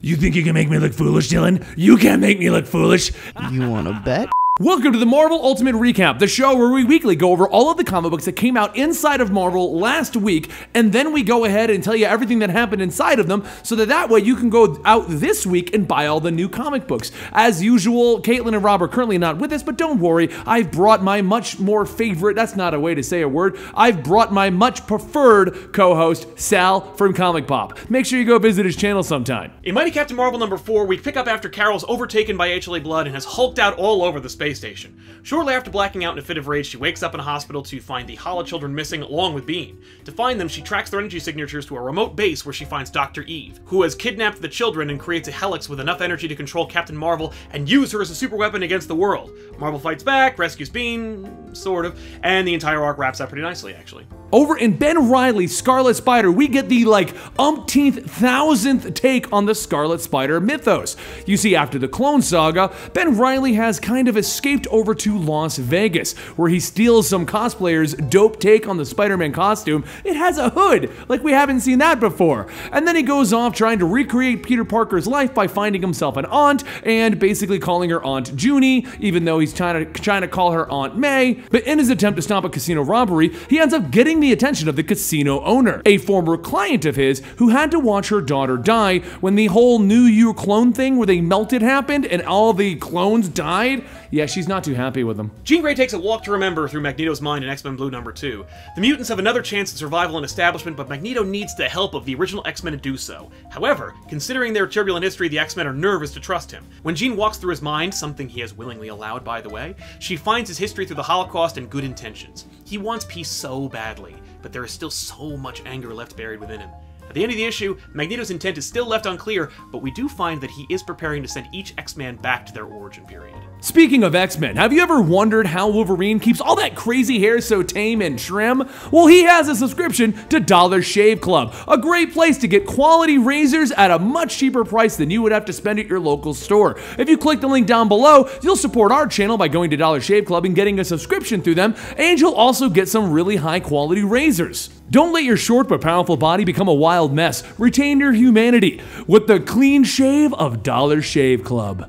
You think you can make me look foolish, Dylan? You can't make me look foolish. You wanna bet? Welcome to the Marvel Ultimate Recap, the show where we weekly go over all of the comic books that came out inside of Marvel last week, and then we go ahead and tell you everything that happened inside of them, so that way you can go out this week and buy all the new comic books. As usual, Caitlin and Rob are currently not with us, but don't worry, I've brought my much more favorite, that's not a way to say a word, I've brought my much preferred co-host, Sal from Comic Pop. Make sure you go visit his channel sometime. In Mighty Captain Marvel number 4, we pick up after Carol's overtaken by HLA blood and has hulked out all over the space station. Shortly after blacking out in a fit of rage, she wakes up in a hospital to find the Hala children missing along with Bean. To find them, she tracks their energy signatures to a remote base where she finds Dr. Eve, who has kidnapped the children and creates a helix with enough energy to control Captain Marvel and use her as a super weapon against the world. Marvel fights back, rescues Bean, sort of, and the entire arc wraps up pretty nicely, actually. Over in Ben Reilly's Scarlet Spider, we get the umpteenth, thousandth take on the Scarlet Spider mythos. You see, after the Clone Saga, Ben Reilly has kind of escaped over to Las Vegas, where he steals some cosplayers' dope take on the Spider-Man costume. It has a hood, like we haven't seen that before. And then he goes off trying to recreate Peter Parker's life by finding himself an aunt and basically calling her Aunt Junie, even though he's trying to call her Aunt May. But in his attempt to stop a casino robbery, he ends up getting the attention of the casino owner, a former client of his who had to watch her daughter die when the whole New You clone thing where they melted happened and all the clones died. Yeah, she's not too happy with them. Jean Grey takes a walk to remember through Magneto's mind in X-Men Blue number 2. The mutants have another chance at survival and establishment, but Magneto needs the help of the original X-Men to do so. However, considering their turbulent history, the X-Men are nervous to trust him. When Jean walks through his mind, something he has willingly allowed by the way, she finds his history through the Holocaust and good intentions. He wants peace so badly, but there is still so much anger left buried within him. At the end of the issue, Magneto's intent is still left unclear, but we do find that he is preparing to send each X-Man back to their origin period. Speaking of X-Men, have you ever wondered how Wolverine keeps all that crazy hair so tame and trim? Well, he has a subscription to Dollar Shave Club, a great place to get quality razors at a much cheaper price than you would have to spend at your local store. If you click the link down below, you'll support our channel by going to Dollar Shave Club and getting a subscription through them, and you'll also get some really high quality razors. Don't let your short but powerful body become a wild mess. Retain your humanity with the clean shave of Dollar Shave Club.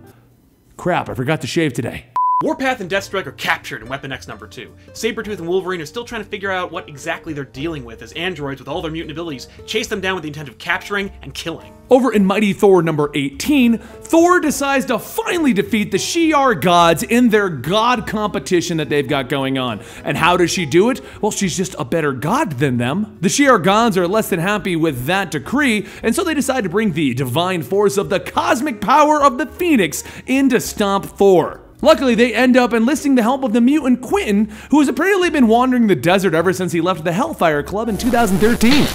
Crap, I forgot to shave today. Warpath and Deathstrike are captured in Weapon X number 2. Sabretooth and Wolverine are still trying to figure out what exactly they're dealing with as androids with all their mutant abilities chase them down with the intent of capturing and killing. Over in Mighty Thor number 18, Thor decides to finally defeat the Shi'ar gods in their god competition that they've got going on. And how does she do it? Well, she's just a better god than them. The Shi'ar gods are less than happy with that decree, and so they decide to bring the divine force of the cosmic power of the Phoenix in to stomp Thor. Luckily, they end up enlisting the help of the mutant Quentin, who has apparently been wandering the desert ever since he left the Hellfire Club in 2013.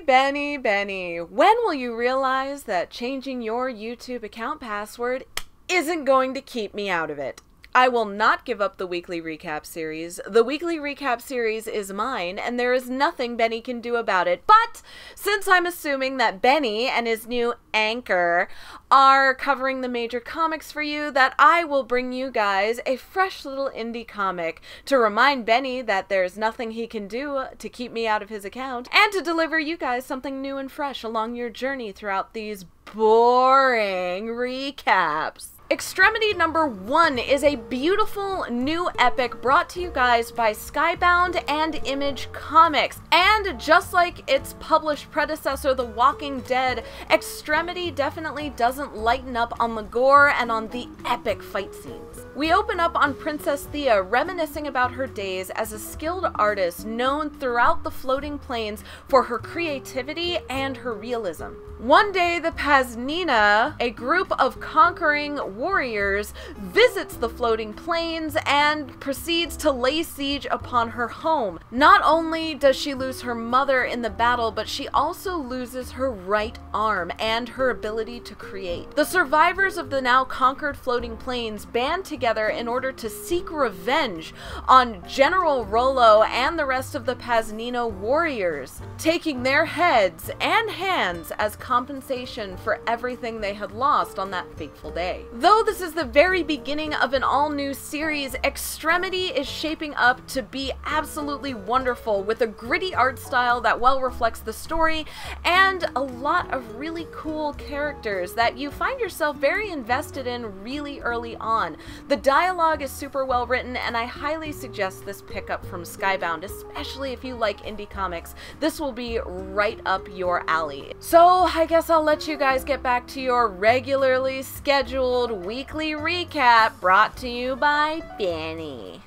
Benny, when will you realize that changing your YouTube account password isn't going to keep me out of it? I will not give up the weekly recap series. The weekly recap series is mine, and there is nothing Benny can do about it. But since I'm assuming that Benny and his new anchor are covering the major comics for you, that I will bring you guys a fresh little indie comic to remind Benny that there's nothing he can do to keep me out of his account, and to deliver you guys something new and fresh along your journey throughout these boring recaps. Extremity number 1 is a beautiful new epic brought to you guys by Skybound and Image Comics. And just like its published predecessor, The Walking Dead, Extremity definitely doesn't lighten up on the gore and on the epic fight scenes. We open up on Princess Thea reminiscing about her days as a skilled artist known throughout the floating plains for her creativity and her realism. One day, the Paznina, a group of conquering warriors, visits the floating plains and proceeds to lay siege upon her home. Not only does she lose her mother in the battle, but she also loses her right arm and her ability to create. The survivors of the now conquered floating plains band together in order to seek revenge on General Rollo and the rest of the Paznina warriors, taking their heads and hands as compensation for everything they had lost on that fateful day. The Although this is the very beginning of an all-new series, Extremity is shaping up to be absolutely wonderful, with a gritty art style that well reflects the story, and a lot of really cool characters that you find yourself very invested in really early on. The dialogue is super well written, and I highly suggest this pickup from Skybound, especially if you like indie comics. This will be right up your alley. So I guess I'll let you guys get back to your regularly scheduled weekly recap, brought to you by Benny.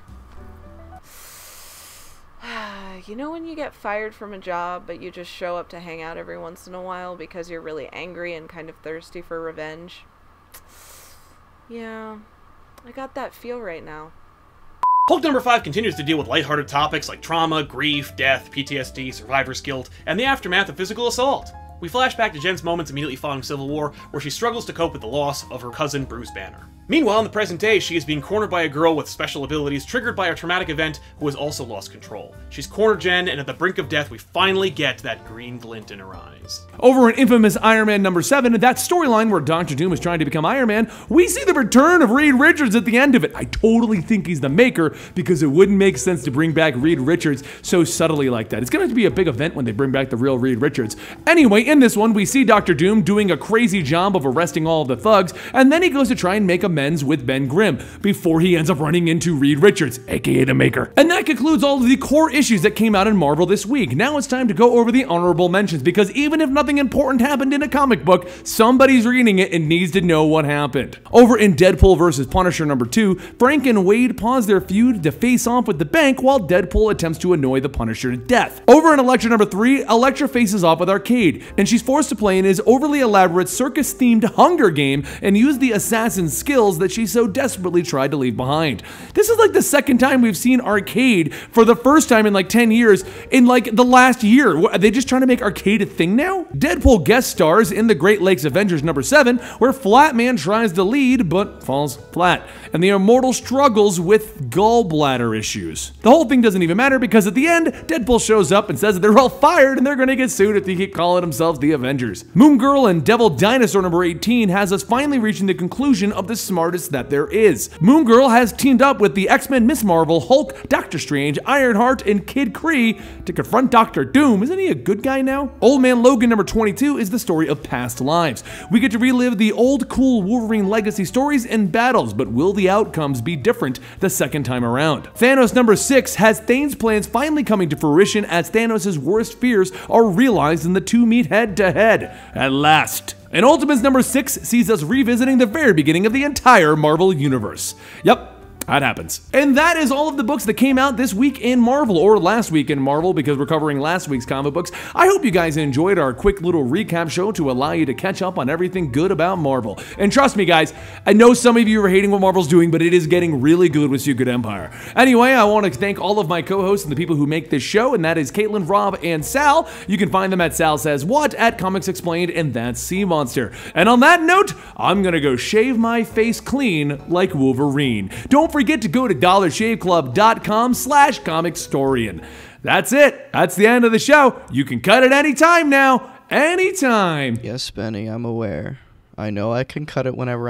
You know when you get fired from a job, but you just show up to hang out every once in a while because you're really angry and kind of thirsty for revenge? Yeah, I got that feel right now. Hulk number 5 continues to deal with lighthearted topics like trauma, grief, death, PTSD, survivor's guilt, and the aftermath of physical assault. We flash back to Jen's moments immediately following Civil War, where she struggles to cope with the loss of her cousin Bruce Banner. Meanwhile, in the present day, she is being cornered by a girl with special abilities triggered by a traumatic event who has also lost control. She's cornered Jen, and at the brink of death, we finally get that green glint in her eyes. Over in infamous Iron Man number 7, that storyline where Dr. Doom is trying to become Iron Man, we see the return of Reed Richards at the end of it. I totally think he's the maker, because it wouldn't make sense to bring back Reed Richards so subtly like that. It's going to be a big event when they bring back the real Reed Richards. Anyway, in this one, we see Dr. Doom doing a crazy job of arresting all of the thugs, and then he goes to try and make amends with Ben Grimm before he ends up running into Reed Richards, aka the Maker. And that concludes all of the core issues that came out in Marvel this week. Now it's time to go over the honorable mentions, because even if nothing important happened in a comic book, somebody's reading it and needs to know what happened. Over in Deadpool vs. Punisher number 2, Frank and Wade pause their feud to face off with the bank while Deadpool attempts to annoy the Punisher to death. Over in Elektra number 3, Elektra faces off with Arcade, and she's forced to play in his overly elaborate circus-themed Hunger game and use the assassin's skills that she so desperately tried to leave behind. This is like the second time we've seen Arcade for the first time in like 10 years in like the last year. Are they just trying to make Arcade a thing now? Deadpool guest stars in the Great Lakes Avengers number 7, where Flatman tries to lead but falls flat, and the Immortal struggles with gallbladder issues. The whole thing doesn't even matter, because at the end, Deadpool shows up and says that they're all fired and they're gonna get sued if they keep calling themselves the Avengers. Moon Girl and Devil Dinosaur number 18 has us finally reaching the conclusion of the smartest that there is. Moon Girl has teamed up with the X-Men, Miss Marvel, Hulk, Doctor Strange, Ironheart, and Kid Kree to confront Doctor Doom. Isn't he a good guy now? Old Man Logan number 22 is the story of past lives. We get to relive the old cool Wolverine legacy stories and battles, but will the outcomes be different the second time around? Thanos number 6 has Thane's plans finally coming to fruition as Thanos' worst fears are realized and the two meet head to head at last. And Ultimates number 6 sees us revisiting the very beginning of the entire Marvel Universe. Yep. That happens. And that is all of the books that came out this week in Marvel, or last week in Marvel, because we're covering last week's comic books. I hope you guys enjoyed our quick little recap show to allow you to catch up on everything good about Marvel. And trust me guys, I know some of you are hating what Marvel's doing, but it is getting really good with Secret Empire. Anyway, I want to thank all of my co-hosts and the people who make this show, and that is Caitlin, Rob, and Sal. You can find them at Sal Says What, at Comics Explained, and that's Sea Monster. And on that note, I'm gonna go shave my face clean like Wolverine. Don't forget to go to dollarshaveclub.com/Comicstorian. That's it. That's the end of the show. You can cut it anytime now. Anytime. Yes, Benny, I'm aware. I know I can cut it whenever I